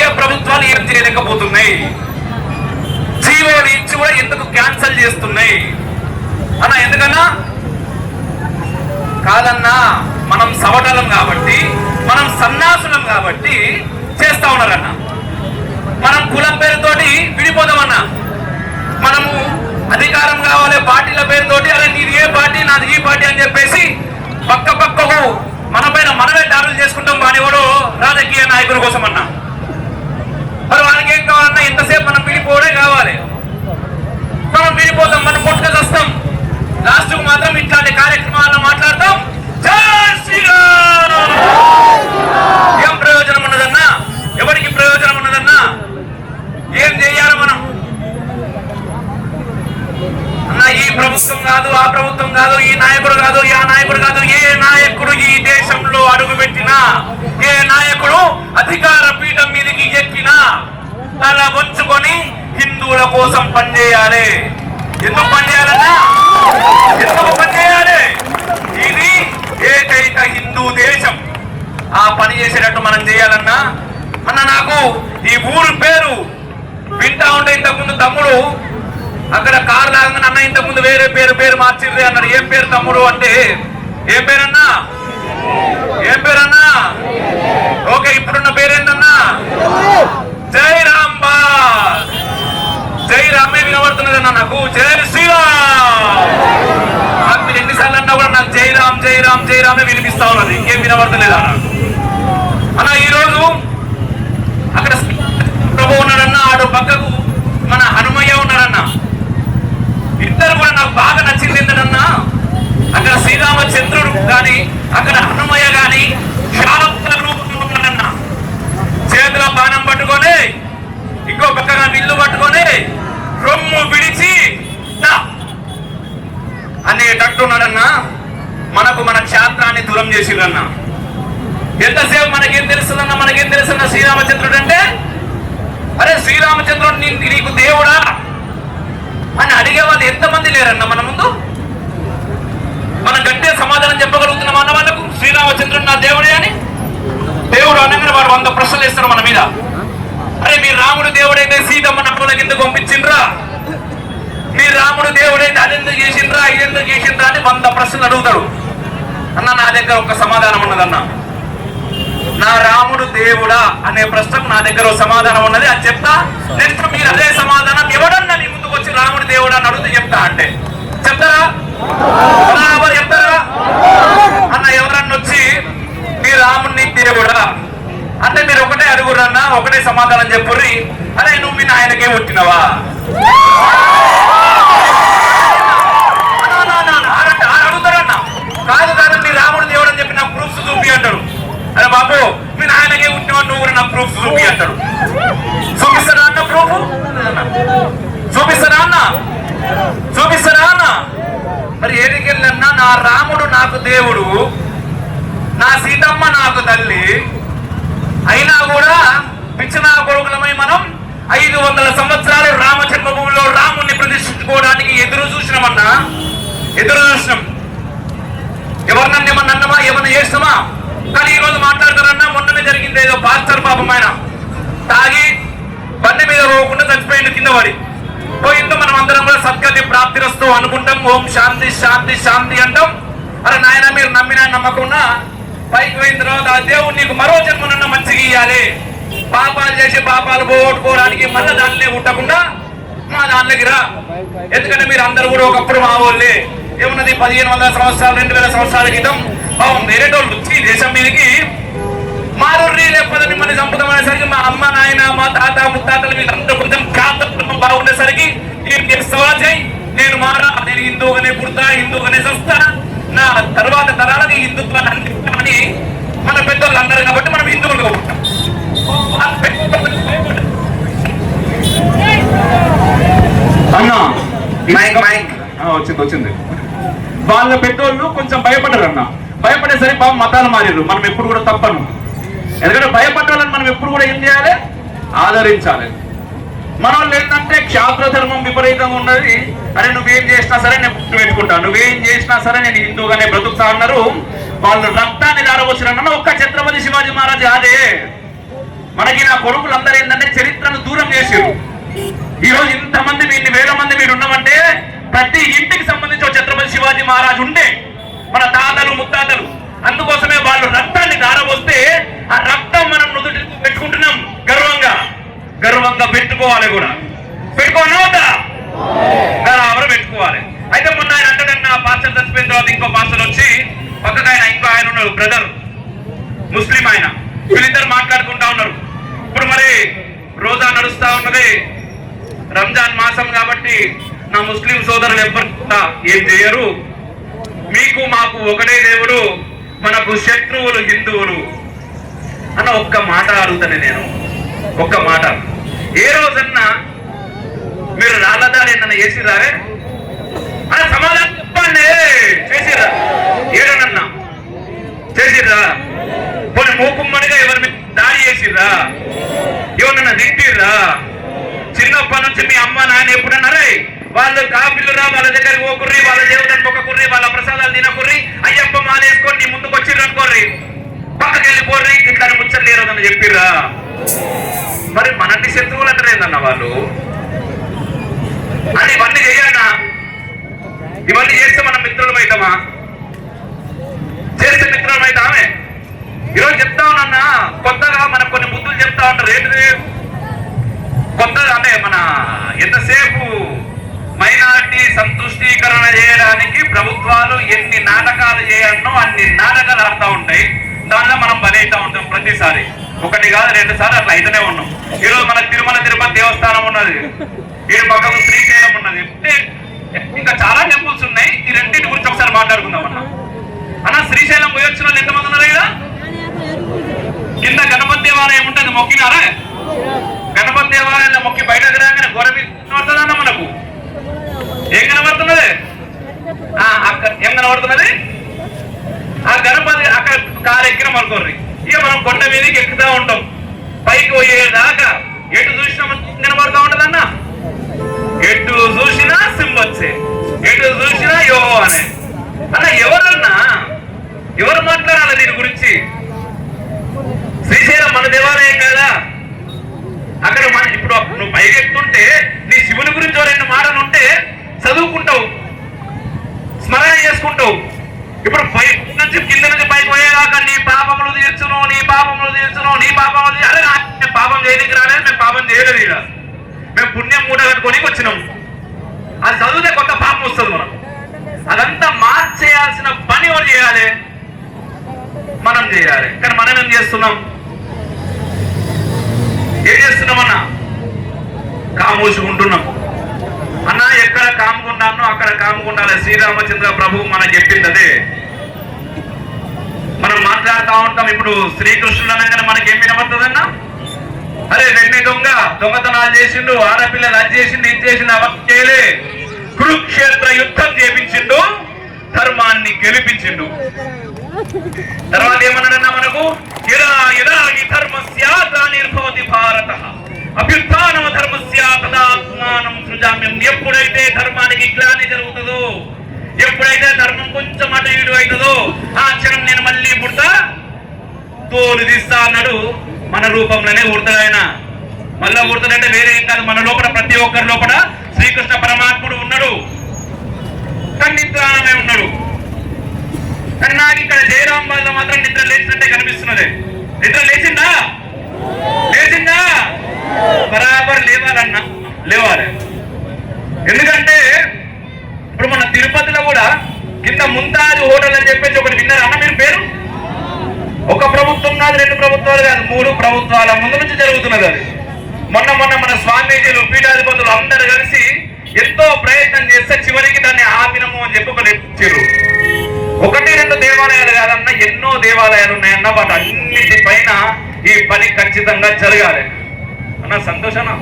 ఏ ప్రభుత్వాలు ఏం చేయలేకపోతున్నాయి? జీవోలు ఇచ్చి కూడా ఎందుకు క్యాన్సల్ చేస్తున్నాయి అన్న? ఎందుకన్నా? కాదన్నా, మనం సవటలం కాబట్టి, మనం సన్నాసులం కాబట్టి చేస్తా ఉన్నారన్న. మనం కులం పేరుతోటి విడిపోదామన్నా. మనము అధికారం కావాలి పార్టీల పేరుతోటి, అరే నీది ఏ పార్టీ నాది ఈ పార్టీ అని చెప్పేసి పక్క పక్కకు మన పైన మనమే దాడులు చేసుకుంటాం. వాడెవడో రాజకీయ నాయకుల కోసం అన్నా. మరి వాళ్ళకి ఏం కావాలన్నా? ఎంతసేపు మనం విడిపోవడే కావాలి. మనం విడిపోతాం, మనం పుట్టుక వస్తాం. లాస్ట్కు మాత్రం ఇట్లాంటి కార్యక్రమాలను మాట్లాడతాం. జై శ్రీరామ్. ఏం ప్రయోజనం ఉన్నదన్నా? ఎవరికి ప్రయోజనం ఉన్నదన్నా? ఏం చేయాలి మనం అన్న? ఈ ప్రభుత్వం కాదు, ఆ ప్రభుత్వం కాదు, ఈ నాయకుడు కాదు, ఆ నాయకుడు కాదు. ఏ నాయకుడు ఈ దేశంలో అడుగుపెట్టినా, ఏ నాయకుడు అధికార పీఠం మీదకి ఎక్కినా తల వంచుకొని హిందువుల కోసం పనిచేయాలి. ఎందుకు పనిచేయాలన్నా? ఎందుకు పనిచేయాలి? ఇది ఏకైక హిందూ దేశం. ఆ పని చేసేటట్టు మనం చేయాలన్నా. అన్న, నాకు ఈ ఊరు పేరు వింటా ఉంటే ఇంతకుముందు తమ్ముడు అక్కడ కారు లాగా అన్న ఇంతకుముందు వేరే పేరు మార్చిర్రే అన్నాడు. ఏం పేరు తమ్ముడు అంటే, ఏం పేరన్నా? ఏం పేరన్నా? ఓకే, ఇప్పుడున్న పేరేంటన్నా? జై రామ్ బాస్. జై రామే వినబడుతున్నదన్నా నాకు. జై శ్రీరామ్. నాకు మీరు ఎన్నిసార్లు అన్నా కూడా నాకు జై రామ్ జై రామ్ జై రామే వినిపిస్తా ఉన్నది. ఇంకేం వినబడతలేదా అన్న? ఈరోజు అక్కడ ప్రభు ఉన్నాడన్నా, ఆడు పక్కకు మన హనుమయ్య ఉన్నాడన్నా. ఇద్దరు కూడా నాకు బాగా నచ్చింది ఏంటన్నా, అక్కడ శ్రీరామచంద్రుడు కానీ అక్కడ హనుమయ్య కానీ శాస్త్ర రూపంలో ఉన్నాడన్నా. చేతిలో బాణం పట్టుకొని ఇంకో పక్కగా విల్లు పట్టుకొని రొమ్ము విడిచి అనేటట్టున్నాడన్నా. మనకు మన క్షేత్రాన్ని దూరం చేసిరన్నా. ఎంతసేపు మనకేం తెలుస్తుందన్నా? మనకేం తెలుసన్నా శ్రీరామచంద్రుడు అంటే? అరే శ్రీరామచంద్రుడు నీకు దేవుడా అని అడిగే వాళ్ళు ఎంతమంది లేరన్నా మన ముందు? మనం గట్టిగా సమాధానం చెప్పగలుగుతున్నాం అన్న వాళ్ళకు శ్రీరామచంద్రుడు నా దేవుడే అని? దేవుడు అనగానే వాడు 100 ప్రశ్నలు ఇస్తారు మన మీద. అరే మీ రాముడు దేవుడైతే సీతమ్మ నమ్మలకి ఎందుకు పంపించిండ్రా? మీ రాముడు దేవుడైతే అదెందుకు చేసిండ్రా, ఇదెందుకు చేసిండ్రా అని 100 ప్రశ్నలు అడుగుతాడు. అన్న, నా దగ్గర ఒక సమాధానం ఉన్నదన్నా. నా రాముడు దేవుడా అనే ప్రశ్నకు నా దగ్గర సమాధానం ఉన్నది. అది చెప్తా. నెక్స్ట్ మీరు అదే సమాధానం ఎవడన్నా నీ ముందుకు వచ్చి రాముడు దేవుడా అని అడిగితే చెప్తా అంటే చెప్తారా? ఎవరు చెప్తారా అన్న? ఎవరన్నా వచ్చి మీ రాముడిని దేవుడా అంటే మీరు ఒకటే అడుగురన్నా, ఒకటే సమాధానం చెప్పుర్రి. అరే నువ్వు మీ నాయనకే పుట్టినవా అడుగుతారన్నా. కాదు కాదు మీ రాముడు దేవుడు అని చెప్పి నాకు ప్రూఫ్స్ చూపి అంటాడు. అరే బాబు మీ నాయనకే పుట్టినవా, నువ్వు కూడా నాకు ప్రూఫ్స్ చూపి అంటాడు. చూపిస్తారా అన్న ప్రూఫ్? చూపిస్తారా అన్న? చూపిస్తారా అన్న? మరి ఏడికెళ్ళన్నా నా రాముడు నాకు దేవుడు, నా సీతమ్మ నాకు తల్లి అయినా కూడా పిచ్చినా కొడుకులమై మనం 500 సంవత్సరాలు రామ జన్మభూమిలో రాముడిని ప్రతిష్ఠించుకోవడానికి ఎదురు చూసినామన్నా. ఎదురు చూసినాం. ఎవరినన్నా ఏమన్నా అన్నమా, ఏమన్నా చేస్తామా? కానీ ఈ రోజు మాట్లాడతారన్నా. మొన్ననే జరిగింది ఏదో పాస్టర్ పాపం ఆయన తాగి బండి మీద పోకుండా చచ్చిపోయింది కింద పడి. పోయిందో మనం అందరం కూడా సద్గతి ప్రాప్తిరస్తూ అనుకుంటాం. ఓం శాంతి శాంతి శాంతి అంటాం. అరే నాయన మీరు నమ్మినా నమ్మకుండా పైకి పోయిన తర్వాత ఆ దేవుడు నీకు మరో జన్మనన్నా మంచిగా ఇయ్యాలి, పాపాలు చేసి పాపాలు పోగొట్టుకోవడానికి మళ్ళీ దానిలో ఉండకుండా మా దానిలోకి రా. ఎందుకంటే మీరు అందరూ కూడా ఒకప్పుడు మా వాళ్ళే. ఏమున్నది 1500 సంవత్సరాలు 2000 సంవత్సరాల క్రితం వేరేటోళ్ళు వచ్చి దేశం మీదకి మారుర్రి లేకపోతే మిమ్మల్ని చంపుతామనేసరికి మా అమ్మ నాయన మా తాత ముత్తాతలు వీళ్ళందరూ కొంచెం కాంతం బాగుండేసరికి నేను మారా, నేను హిందూగానే పుడతా, హిందూగానే చస్తా, నా తర్వాత తరాలకి హిందుత్వాన్ని అందిస్తామని మన పెద్దోళ్ళు అన్నారు కాబట్టి మనం హిందువులుగా ఉంటాం. అన్నా వచ్చింది. వాళ్ళ పెద్దోళ్ళు కొంచెం భయపడ్డారు అన్న. భయపడేసరికి బాబు మతాలు మారారు. మనం ఎప్పుడు కూడా తప్పను. ఎందుకంటే భయపడ్డాలని మనం ఎప్పుడు కూడా ఏం చేయాలి? ఆదరించాలి. మన వాళ్ళు ఏంటంటే క్షాత్ర ధర్మం విపరీతంగా ఉన్నది. అరే నువ్వేం చేసినా సరే నేను పుట్టు పెట్టుకుంటా, నువ్వేం చేసినా సరే నేను హిందూగానే బ్రతుకుతా అన్నారు. వాళ్ళు రక్తాన్ని దారవచ్చునన్న ఒక్క ఛత్రపతి శివాజీ మహారాజ్ కాదే, మనకి నా కొడుకులందరూ మహారాజు ఉండే, మన తాతలు ముత్తాతలు. అందుకోసమే వాళ్ళు రక్తాన్ని దారబోస్తే ఆ రక్తం మనం నుదుటి పెట్టుకుంటున్నాం గర్వంగా. గర్వంగా పెట్టుకోవాలి కూడా. పెట్టుకోనవుతా బరాబర్ పెట్టుకోవాలి. అయితే మొన్న ఆయన అంటాడన్న పాస్టర్ చచ్చిపోయిన తర్వాత ఇంకో పాస్టర్ వచ్చి పక్కకు ఇంకో ఆయన ఉన్నారు, బ్రదర్ ముస్లిం ఆయన. వీళ్ళిద్దరు మాట్లాడుకుంటా ఉన్నారు. ఇప్పుడు మరి రోజా నడుస్తా ఉన్నది, రంజాన్ మాసం కాబట్టి నా ముస్లిం సోదరులు ఎవ్వరు ఏం చేయరు, మీకు మాకు ఒకటే దేవుడు, మనకు శత్రువులు హిందువులు అన్న ఒక్క మాట అడుగుతాను నేను. ఒక్క మాట, ఏ రోజన్నా మీరు రాళ్ళదారి నన్ను చేసిరారే అన్న సమాధానం చెప్పండి. చేసిర్రా? ఏడనన్నా చేసిర్రా? పోనీ మూకుమ్మడిగా ఎవరి మీద దాడి చేసిర్రా? ఎవరన్నా తిట్టిర్రా? చిన్నప్పటి నుంచి మీ అమ్మ నాయన ఎప్పుడన్నారే వాళ్ళు కాపిల్లురా, వాళ్ళ దగ్గరికి పోకుర్రి, వాళ్ళ దేవులను మొక్కకుర్రి, వాళ్ళ ప్రసాదాలు తినకుర్రి, అయ్యప్ప మాలేసుకొని నీ ముందుకు వచ్చిర్రు అనుకోర్రి, పక్కకి వెళ్ళిపోర్రి, ఇట్లా ముచ్చట్లేరు అని చెప్పిర్రా? మరి మనల్ని శత్రువులు అంటారేందన్న వాళ్ళు అని. ఇవన్నీ చెయ్యన్నా? ఇవన్నీ చేస్తే మనం మిత్రులం అవుతామా? చేస్తే మిత్రులం అవుతామే? ఈరోజు చెప్తా ఉన్నా, కొత్తగా మనకు కొన్ని బుద్ధులు చెప్తా ఉంటారు. ఏంటిది కొత్తగా అంటే మన ఎంతసేపు మైనారిటీ సంతుష్టీకరణ చేయడానికి ప్రభుత్వాలు ఎన్ని నాటకాలు చేయాలనో అన్ని నాటకాలు ఆడుతూ ఉంటాయి. దానిలో మనం బలైతా ఉంటాం ప్రతిసారి. ఒకటి కాదు, 2 సార్లు అట్లా అయితేనే ఉన్నాం. ఈరోజు మన తిరుమల తిరుపతి దేవస్థానం ఉన్నది, ఈ పక్కకు శ్రీశైలం ఉన్నది, ఇంకా చాలా టెంపుల్స్ ఉన్నాయి. ఈ రెండింటి గురించి ఒకసారి మాట్లాడుకుందాం అన్న. శ్రీశైలం పోయి వచ్చిన వాళ్ళు ఎంతమంది ఉన్నారు ఇక్కడ? కింద గణపతి దేవాలయం ఉంటుంది, మొక్కినారా? గణపతి దేవాలయంలో మొక్కి బయటకు రాగానే గొడవ కనబడుతుందన్న మనకు. ఏం కనబడుతున్నది? ఏం కనబడుతున్నది? ఆ గణపతి అక్కడ కారు ఎక్కిన మనుకోర్రి, ఇక మనం కొండ మీదకి ఎక్కుతా ఉంటాం. పైకి పోయేదాకా ఎటు చూసినా కనబడుతూ ఉంటదన్న. ఎటు చూసినా సింబొచ్చే, ఎటు చూసినా యో అనే. అన్న ఎవరన్నా ఎవరు మాట్లాడాలి దీని గురించి? శ్రీశైలం మన దేవాలయం కదా, అక్కడ మన ఇప్పుడు నువ్వు పైకెత్తుంటే నీ శివుని గురించి 2 మాటలు ఉంటే చదువుకుంటావు, స్మరణ చేసుకుంటావు. ఇప్పుడు పై నుంచి కింద నుంచి పైకి పోయేదాకా నీ పాపములు తీర్చును, నీ పాపములు తీర్చును, నీ పాపములు. అదే మేము పాపం చేయడానికి రాలేదు, మేము పాపం చేయలేదు, ఇలా మేము పుణ్యం మూట కట్టుకొని వచ్చినాం. అది చదివితే కొత్త పాపం వస్తుంది మనం. అదంతా మార్చేయాల్సిన పని ఎవరు చేయాలి? మనం చేయాలి. కానీ మనం ఏం చేస్తున్నాం? ఏం చేస్తున్నామన్నా? కామూసుకుంటున్నాం అన్నా. ఎక్కడ కాముకుంటానో అక్కడ కాముకుంటాలి. శ్రీరామచంద్ర ప్రభు మనకు చెప్పింది అదే. మనం మాట్లాడుతూ ఉంటాం. ఇప్పుడు శ్రీకృష్ణుడు అనగానే మనకేం వినబడుతుందన్నా? అరే వెండి దొంగతనాలు చేసిండు, ఆడపిల్లలు అది చేసిండు, ఇది చేసిండు, అవన్నీ చేయలే. కురుక్షేత్ర యుద్ధం చేపించిండు, ధర్మాన్ని గెలిపించిండు. తర్వాత ఏమన్నాడన్నా మనకు? ధర్మస్యానిర్భవతి భారత అభ్యుత్థానం ధర్మస్య తదాత్మానం సృజామ్యం. ఎప్పుడైతే ధర్మానికి గ్లాని జరుగుతుందో, ఎప్పుడైతే ధర్మం కొంచెం అటు ఇటు అవుతుందో, ఆ క్షణం నేను మళ్ళీ పుడతా, తోలు తీస్తా అన్నాడు. మన రూపంలోనే పుడతాడు ఆయన. మళ్ళా పుడతాడంటే వేరే ఏం కాదు, మన లోపల ప్రతి ఒక్కరి లోపల శ్రీకృష్ణ పరమాత్ముడు ఉన్నాడు, నిద్రామే ఉన్నాడు. కానీ నాకు ఇక్కడ జయరాం వాళ్ళ మాత్రం నిద్ర లేచినట్టే కనిపిస్తున్నది. నిద్ర లేచిందా? లేచిందా? బరాబర్ లేవాలన్నా, లేవాలి. ఎందుకంటే ఇప్పుడు మన తిరుపతిలో కూడా కింద ముంతాజ్ హోటల్ అని చెప్పేసి ఒకటి విన్నారు అన్న మీరు పేరు? ఒక ప్రభుత్వం కాదు, 2 ప్రభుత్వాలు కాదు, 3 ప్రభుత్వాల ముందు నుంచి జరుగుతున్నది అది. మొన్న మన స్వామీజీలు, పీఠాధిపతులు అందరు కలిసి ఎంతో ప్రయత్నం చేస్తే చివరికి దాన్ని ఆపినము అని చెప్పి ఒకటి ఇచ్చారు. 1-2 దేవాలయాలు కాదన్న, ఎన్నో దేవాలయాలు ఉన్నాయన్న. వాటి అన్నిటిపైన ఈ పని ఖచ్చితంగా జరగాలి అన్న. సంతోషనా?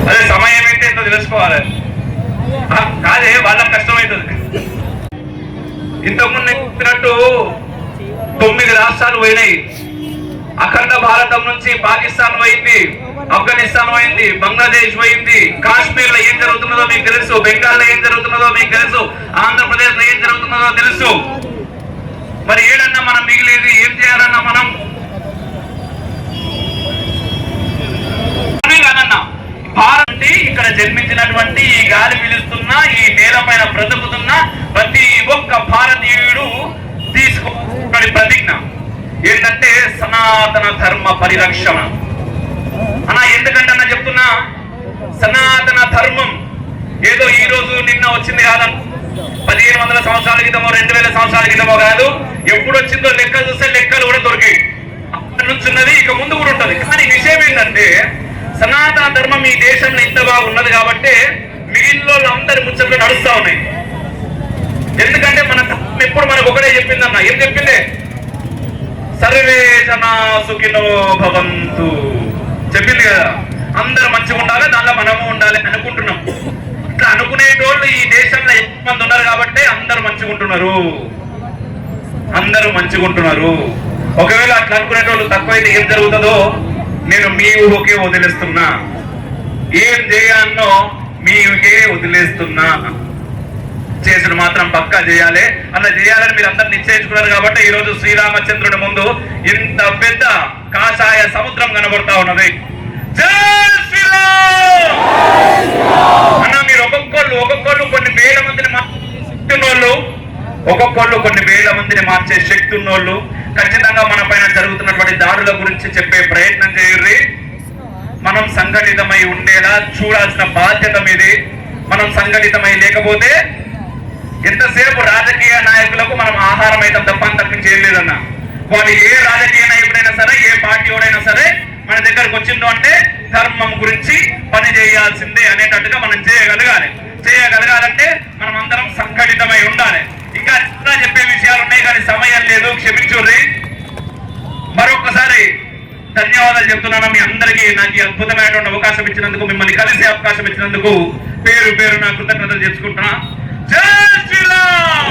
అదే సమయం అయితే ఎంతో తెలుసుకోవాలి. కాదే వాళ్ళకి కష్టమవుతుంది. ఇంతకుముందు చెప్పినట్టు 9 రాష్ట్రాలు పోయినాయి. అఖండ భారతం నుంచి పాకిస్తాన్ పోయింది, ఆఫ్ఘనిస్తాన్ పోయింది, బంగ్లాదేశ్ పోయింది. కాశ్మీర్ లో ఏం జరుగుతున్నదో మీకు తెలుసు, బెంగాల్ లో ఏం జరుగుతున్నదో మీకు తెలుసు, ఆంధ్రప్రదేశ్ లో ఏం జరుగుతున్నదో తెలుసు. మరి ఏడన్నా మనం మిగిలేది ఏం చేయాలన్నా? మనం కాదన్నా, భారత్ ఇక్కడ జన్మించినటువంటి ఈ గాలి పీలుస్తున్నా, ఈ నేలపైన బ్రతుకుతున్న ప్రతి ఒక్క భారతీయుడు తీసుకోని ప్రతిజ్ఞ ఏంటంటే సనాతన ధర్మ పరిరక్షణ అన్న. ఎందుకంటే అన్న చెప్తున్నా, సనాతన ధర్మం ఏదో ఈ రోజు నిన్న వచ్చింది కాదన్న. 1500 సంవత్సరాల క్రితమో 2000 సంవత్సరాల క్రితమో కాదు. ఎప్పుడు వచ్చిందో లెక్కలు చూస్తే లెక్కలు కూడా దొరికాయి. అప్పటి నుంచి ఉన్నది, ఇక ముందు కూడా ఉంటది. కానీ విషయం ఏంటంటే సనాతన ధర్మం ఈ దేశంలో ఇంత బాగా ఉన్నది కాబట్టి మిగిలిన అందరి ముచ్చట్లు నడుస్తా ఉన్నాయి. ఎందుకంటే మన ధర్మం ఎప్పుడు మనకు ఒకటే చెప్పిందన్న. ఏం చెప్పింది? సర్వే జనా సుఖినో భవంతు చెప్పింది కదా. అందరు మంచిగా ఉండాలి, దానిలో మనము ఉండాలి అనుకుంటున్నాం. ఇట్లా అనుకునేటోళ్ళు ఈ దేశంలో ఎక్కువ మంది ఉన్నారు కాబట్టి అందరూ మంచిగా ఉంటున్నారు. అందరూ మంచిగా ఉంటున్నారు. ఒకవేళ అట్లా అనుకునేటోళ్ళు తక్కువైతే ఏం జరుగుతుందో నేను మీ ఊహకే వదిలేస్తున్నా. ఏం చేయాలనో మీ ఊహకే వదిలేస్తున్నా. చేసుడు మాత్రం పక్కా చేయాలి. అలా చేయాలని మీరు అందరు నిశ్చయించుకున్నారు కాబట్టి ఈ రోజు శ్రీరామచంద్రుడి ముందు ఇంత పెద్ద కాషాయ సముద్రం కనబడతా ఉన్నది. జై శ్రీరామ్ అన్న. మీరు ఒక్కొక్కళ్ళు కొన్ని వేల మందిని మార్చుకున్నోళ్ళు, ఒక్కొక్కళ్ళు కొన్ని వేల మందిని మార్చే శక్తి ఉన్నోళ్ళు ఖచ్చితంగా మన పైన జరుగుతున్నటువంటి దాడుల గురించి చెప్పే ప్రయత్నం చేయుర్రి. మనం సంఘటితమై ఉండేలా చూడాల్సిన బాధ్యత మీది. మనం సంఘటితమై లేకపోతే ఎంతసేపు రాజకీయ నాయకులకు మనం ఆహారం అయితే తప్ప తప్పించి చేయలేదన్న. వాళ్ళు ఏ రాజకీయ నాయకుడైనా సరే, ఏ పార్టీ వాడైనా సరే మన దగ్గరకు వచ్చిందో అంటే ధర్మం గురించి పని చేయాల్సిందే అనేటట్టుగా మనం చేయగలగాలంటే మనం అందరం సంఘటితమై ఉండాలి. ఇంకా చాలా చెప్పే విషయాలు ఉన్నాయి కానీ సమయం లేదు, క్షమించుర్రి. మరొకసారి ధన్యవాదాలు చెప్తున్నాను మీ అందరికీ. నాకు ఈ అద్భుతమైనటువంటి అవకాశం ఇచ్చినందుకు, మిమ్మల్ని కలిసే అవకాశం ఇచ్చినందుకు పేరు నా కృతజ్ఞతలు చేసుకుంటున్నా. జై శ్రీరామ్.